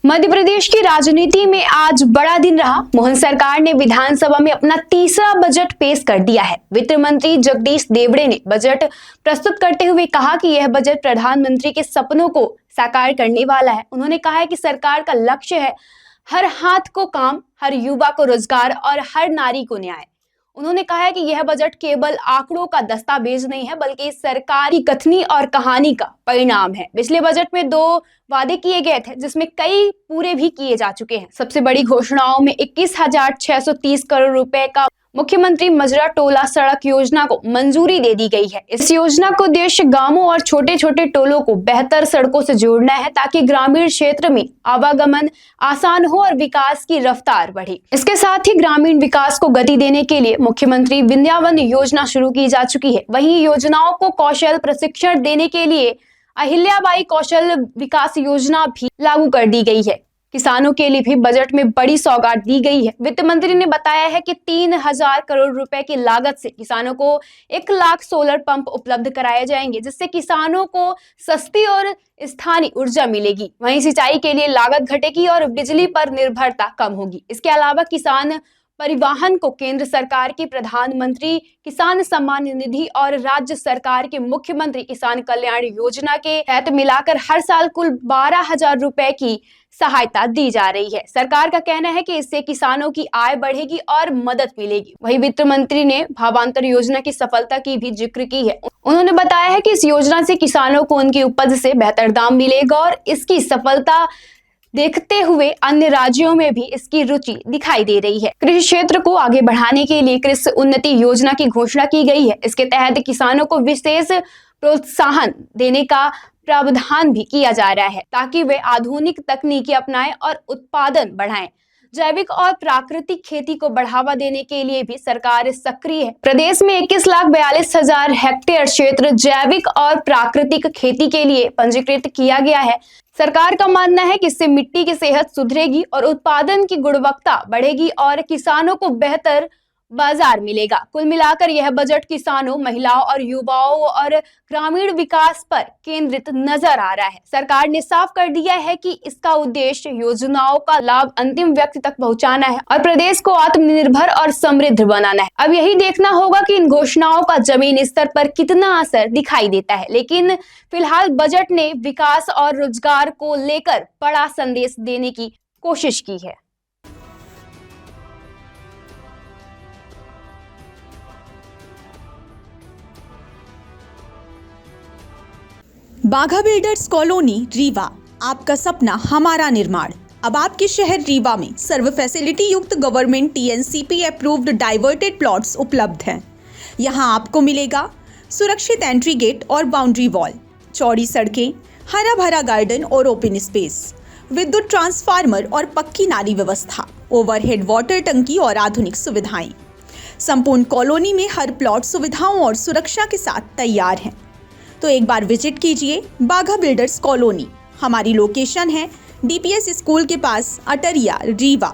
मध्य प्रदेश की राजनीति में आज बड़ा दिन रहा। मोहन सरकार ने विधानसभा में अपना तीसरा बजट पेश कर दिया है। वित्त मंत्री जगदीश देवड़े ने बजट प्रस्तुत करते हुए कहा कि यह बजट प्रधानमंत्री के सपनों को साकार करने वाला है। उन्होंने कहा है कि सरकार का लक्ष्य है हर हाथ को काम, हर युवा को रोजगार और हर नारी को न्याय। उन्होंने कहा है कि यह बजट केवल आंकड़ों का दस्तावेज नहीं है, बल्कि सरकार की कथनी और कहानी का परिणाम है। पिछले बजट में 2 वादे किए गए थे, जिसमें कई पूरे भी किए जा चुके हैं। सबसे बड़ी घोषणाओं में 21,630 करोड़ रुपए का मुख्यमंत्री मजरा टोला सड़क योजना को मंजूरी दे दी गई है। इस योजना का उद्देश्य गांवों और छोटे छोटे टोलों को बेहतर सड़कों से जोड़ना है, ताकि ग्रामीण क्षेत्र में आवागमन आसान हो और विकास की रफ्तार बढ़े। इसके साथ ही ग्रामीण विकास को गति देने के लिए मुख्यमंत्री विद्यावन योजना शुरू की जा चुकी है। वहीं योजनाओं को कौशल प्रशिक्षण देने के लिए अहिल्याबाई कौशल विकास योजना भी लागू कर दी गई है। किसानों के लिए भी बजट में बड़ी सौगात दी गई है। वित्त मंत्री ने बताया है कि 3,000 करोड़ रुपए की लागत से किसानों को 1 लाख सोलर पंप उपलब्ध कराए जाएंगे, जिससे किसानों को सस्ती और स्थानीय ऊर्जा मिलेगी। वहीं सिंचाई के लिए लागत घटेगी और बिजली पर निर्भरता कम होगी। इसके अलावा किसान परिवहन को केंद्र सरकार की प्रधानमंत्री किसान सम्मान निधि और राज्य सरकार के मुख्यमंत्री किसान कल्याण योजना के तहत मिलाकर हर साल कुल 12,000 रुपए की सहायता दी जा रही है। सरकार का कहना है कि इससे किसानों की आय बढ़ेगी और मदद मिलेगी। वहीं वित्त मंत्री ने भावांतर योजना की सफलता की भी जिक्र की है। उन्होंने बताया है कि इस योजना से किसानों को उनकी उपज से बेहतर दाम मिलेगा और इसकी सफलता देखते हुए अन्य राज्यों में भी इसकी रुचि दिखाई दे रही है। कृषि क्षेत्र को आगे बढ़ाने के लिए कृषि उन्नति योजना की घोषणा की गई है। इसके तहत किसानों को विशेष प्रोत्साहन देने का प्रावधान भी किया जा रहा है, ताकि वे आधुनिक तकनीकी अपनाएं और उत्पादन बढ़ाएं। जैविक और प्राकृतिक खेती को बढ़ावा देने के लिए भी सरकार सक्रिय है। प्रदेश में 21,42,000 हेक्टेयर क्षेत्र जैविक और प्राकृतिक खेती के लिए पंजीकृत किया गया है। सरकार का मानना है कि इससे मिट्टी की सेहत सुधरेगी और उत्पादन की गुणवत्ता बढ़ेगी और किसानों को बेहतर बाजार मिलेगा। कुल मिलाकर यह बजट किसानों, महिलाओं और युवाओं और ग्रामीण विकास पर केंद्रित नजर आ रहा है। सरकार ने साफ कर दिया है कि इसका उद्देश्य योजनाओं का लाभ अंतिम व्यक्ति तक पहुंचाना है और प्रदेश को आत्मनिर्भर और समृद्ध बनाना है। अब यही देखना होगा कि इन घोषणाओं का जमीन स्तर पर कितना असर दिखाई देता है। लेकिन फिलहाल बजट ने विकास और रोजगार को लेकर बड़ा संदेश देने की कोशिश की है। बाघा बिल्डर्स कॉलोनी रीवा, आपका सपना हमारा निर्माण। अब आपके शहर रीवा में सर्व फैसिलिटी युक्त government TNCP approved diverted plots उपलब्ध हैं। यहां आपको मिलेगा सुरक्षित एंट्री गेट और बाउंड्री वॉल, चौड़ी सड़कें, हरा भरा गार्डन और ओपन स्पेस, विद्युत ट्रांसफार्मर और पक्की नाली व्यवस्था, ओवरहेड वाटर टंकी और आधुनिक सुविधाएं। संपूर्ण कॉलोनी में हर प्लॉट सुविधाओं और सुरक्षा के साथ तैयार है। तो एक बार विजिट कीजिए बाघा बिल्डर्स कॉलोनी। हमारी लोकेशन है DPS स्कूल के पास, अटरिया, रीवा।